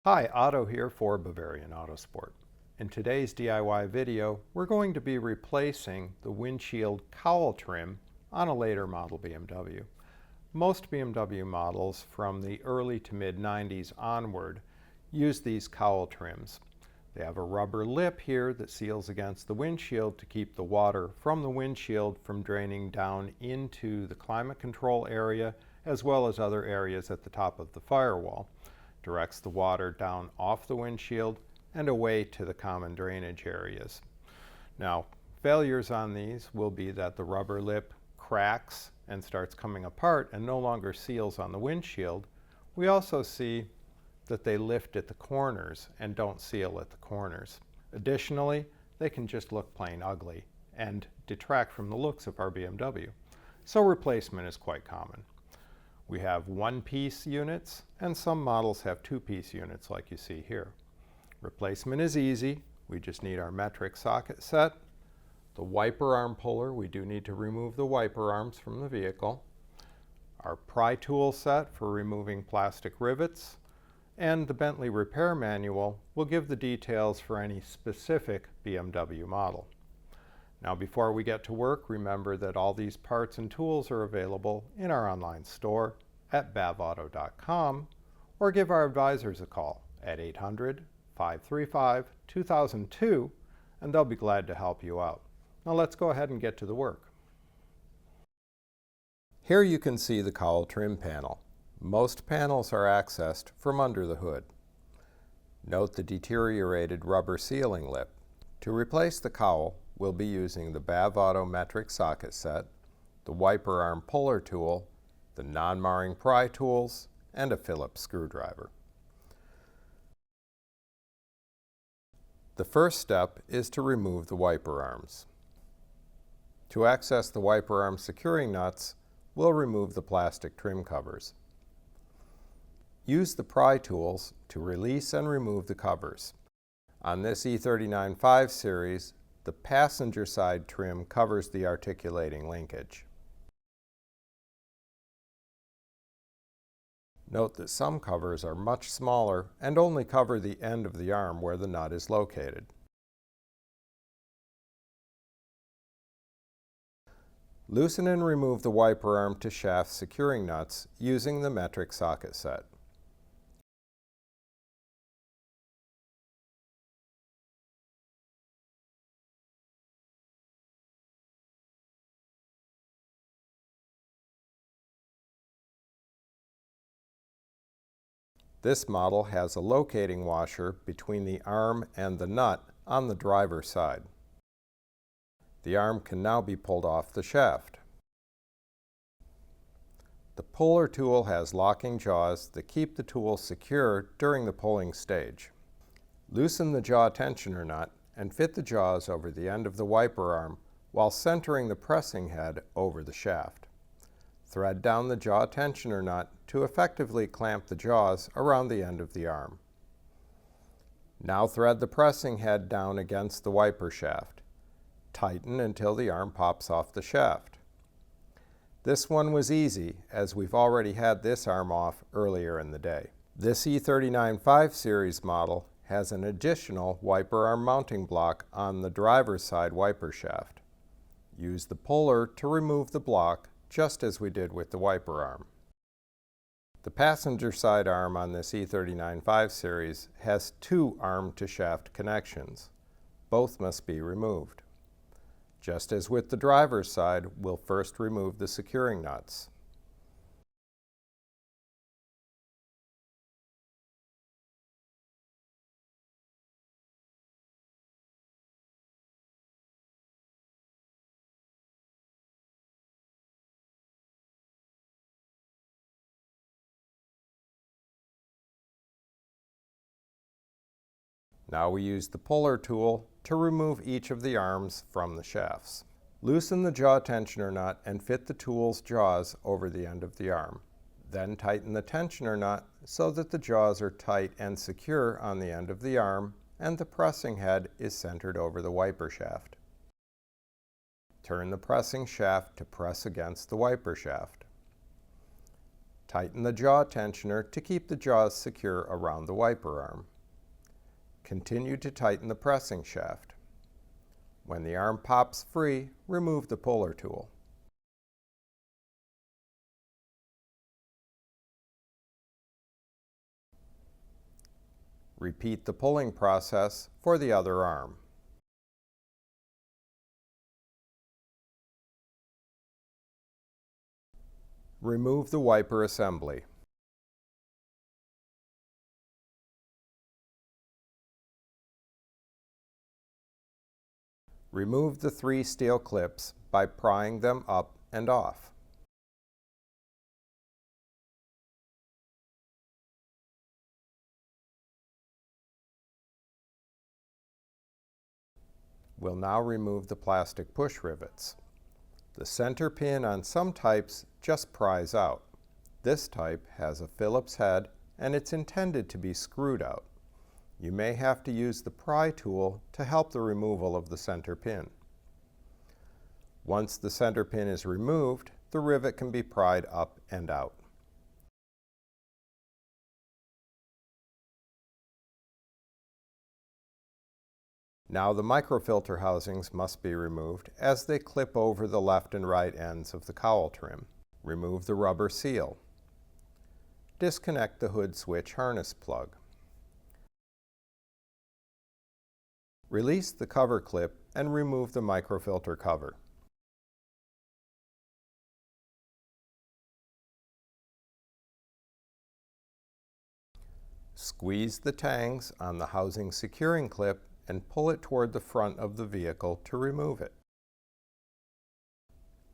Hi, Otto here for Bavarian Autosport. In today's DIY video, we're going to be replacing the windshield cowl trim on a later model BMW. Most BMW models from the early to mid-90s onward use these cowl trims. They have a rubber lip here that seals against the windshield to keep the water from the windshield from draining down into the climate control area as well as other areas at the top of the firewall. Directs the water down off the windshield and away to the common drainage areas. Now, failures on these will be that the rubber lip cracks and starts coming apart and no longer seals on the windshield. We also see that they lift at the corners and don't seal at the corners. Additionally, they can just look plain ugly and detract from the looks of our BMW. So replacement is quite common. We have one-piece units, and some models have two-piece units like you see here. Replacement is easy. We just need our metric socket set. The wiper arm puller, we do need to remove the wiper arms from the vehicle. Our pry tool set for removing plastic rivets. And the Bentley repair manual will give the details for any specific BMW model. Now, before we get to work, remember that all these parts and tools are available in our online store at bavauto.com, or give our advisors a call at 800-535-2002, and they'll be glad to help you out. Now let's go ahead and get to the work. Here you can see the cowl trim panel. Most panels are accessed from under the hood. Note the deteriorated rubber sealing lip. To replace the cowl, we'll be using the BAV-Auto metric socket set, the wiper arm puller tool, the non-marring pry tools, and a Phillips screwdriver. The first step is to remove the wiper arms. To access the wiper arm securing nuts, we'll remove the plastic trim covers. Use the pry tools to release and remove the covers. On this E39-5 series, the passenger side trim covers the articulating linkage. Note that some covers are much smaller and only cover the end of the arm where the nut is located. Loosen and remove the wiper arm to shaft securing nuts using the metric socket set. This model has a locating washer between the arm and the nut on the driver's side. The arm can now be pulled off the shaft. The puller tool has locking jaws that keep the tool secure during the pulling stage. Loosen the jaw tensioner nut and fit the jaws over the end of the wiper arm while centering the pressing head over the shaft. Thread down the jaw tensioner nut to effectively clamp the jaws around the end of the arm. Now thread the pressing head down against the wiper shaft. Tighten until the arm pops off the shaft. This one was easy, as we've already had this arm off earlier in the day. This E39-5 series model has an additional wiper arm mounting block on the driver's side wiper shaft. Use the puller to remove the block, just as we did with the wiper arm. The passenger side arm on this E39-5 series has two arm-to-shaft connections. Both must be removed. Just as with the driver's side, we'll first remove the securing nuts. Now we use the puller tool to remove each of the arms from the shafts. Loosen the jaw tensioner nut and fit the tool's jaws over the end of the arm. Then tighten the tensioner nut so that the jaws are tight and secure on the end of the arm and the pressing head is centered over the wiper shaft. Turn the pressing shaft to press against the wiper shaft. Tighten the jaw tensioner to keep the jaws secure around the wiper arm. Continue to tighten the pressing shaft. When the arm pops free, remove the puller tool. Repeat the pulling process for the other arm. Remove the wiper assembly. Remove the 3 steel clips by prying them up and off. We'll now remove the plastic push rivets. The center pin on some types just pries out. This type has a Phillips head and it's intended to be screwed out. You may have to use the pry tool to help the removal of the center pin. Once the center pin is removed, the rivet can be pried up and out. Now the microfilter housings must be removed as they clip over the left and right ends of the cowl trim. Remove the rubber seal. Disconnect the hood switch harness plug. Release the cover clip and remove the microfilter cover. Squeeze the tangs on the housing securing clip and pull it toward the front of the vehicle to remove it.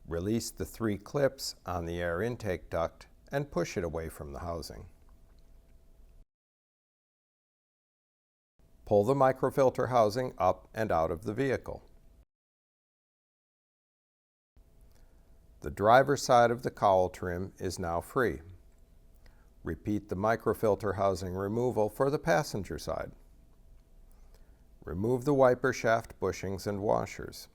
Release the 3 clips on the air intake duct and push it away from the housing. Pull the microfilter housing up and out of the vehicle. The driver's side of the cowl trim is now free. Repeat the microfilter housing removal for the passenger side. Remove the wiper shaft bushings and washers.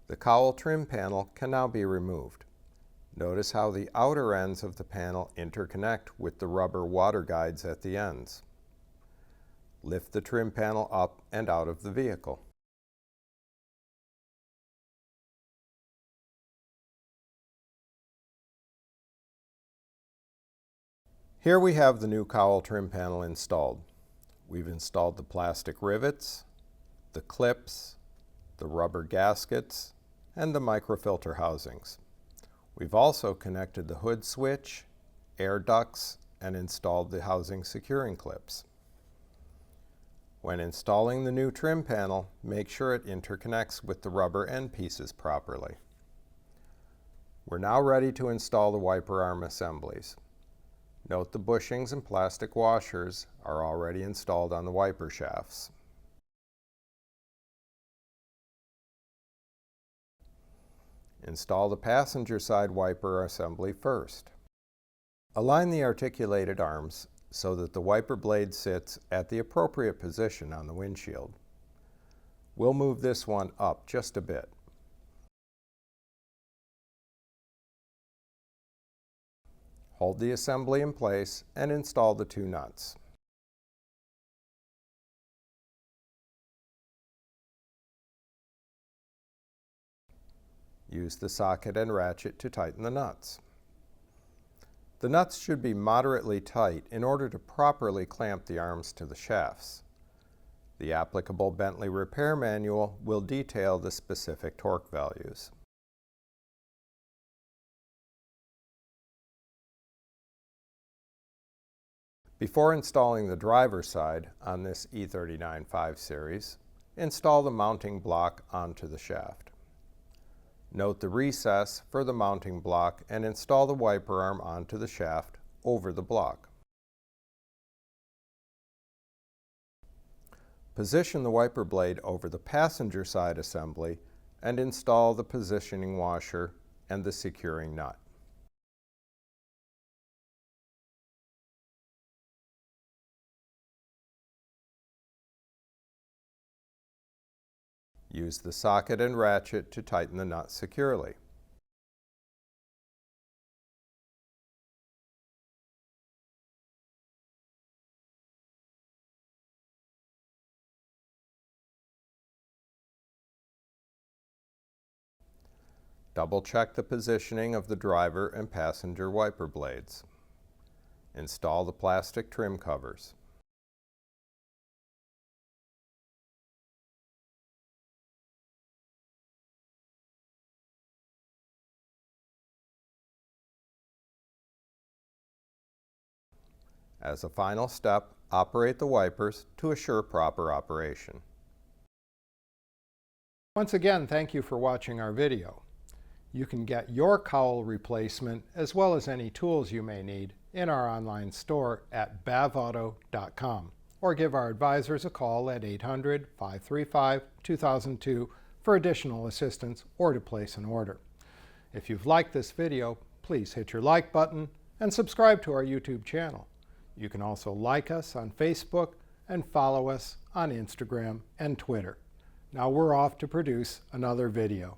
The cowl trim panel can now be removed. Notice how the outer ends of the panel interconnect with the rubber water guides at the ends. Lift the trim panel up and out of the vehicle. Here we have the new cowl trim panel installed. We've installed the plastic rivets, the clips, the rubber gaskets, and the microfilter housings. We've also connected the hood switch, air ducts, and installed the housing securing clips. When installing the new trim panel, make sure it interconnects with the rubber end pieces properly. We're now ready to install the wiper arm assemblies. Note the bushings and plastic washers are already installed on the wiper shafts. Install the passenger side wiper assembly first. Align the articulated arms so that the wiper blade sits at the appropriate position on the windshield. We'll move this one up just a bit. Hold the assembly in place and install the 2 nuts. Use the socket and ratchet to tighten the nuts. The nuts should be moderately tight in order to properly clamp the arms to the shafts. The applicable Bentley repair manual will detail the specific torque values. Before installing the driver's side on this E39 5 Series, install the mounting block onto the shaft. Note the recess for the mounting block and install the wiper arm onto the shaft over the block. Position the wiper blade over the passenger side assembly and install the positioning washer and the securing nut. Use the socket and ratchet to tighten the nut securely. Double-check the positioning of the driver and passenger wiper blades. Install the plastic trim covers. As a final step, operate the wipers to assure proper operation. Once again, thank you for watching our video. You can get your cowl replacement as well as any tools you may need in our online store at bavauto.com or give our advisors a call at 800-535-2002 for additional assistance or to place an order. If you've liked this video, please hit your like button and subscribe to our YouTube channel. You can also like us on Facebook and follow us on Instagram and Twitter. Now we're off to produce another video.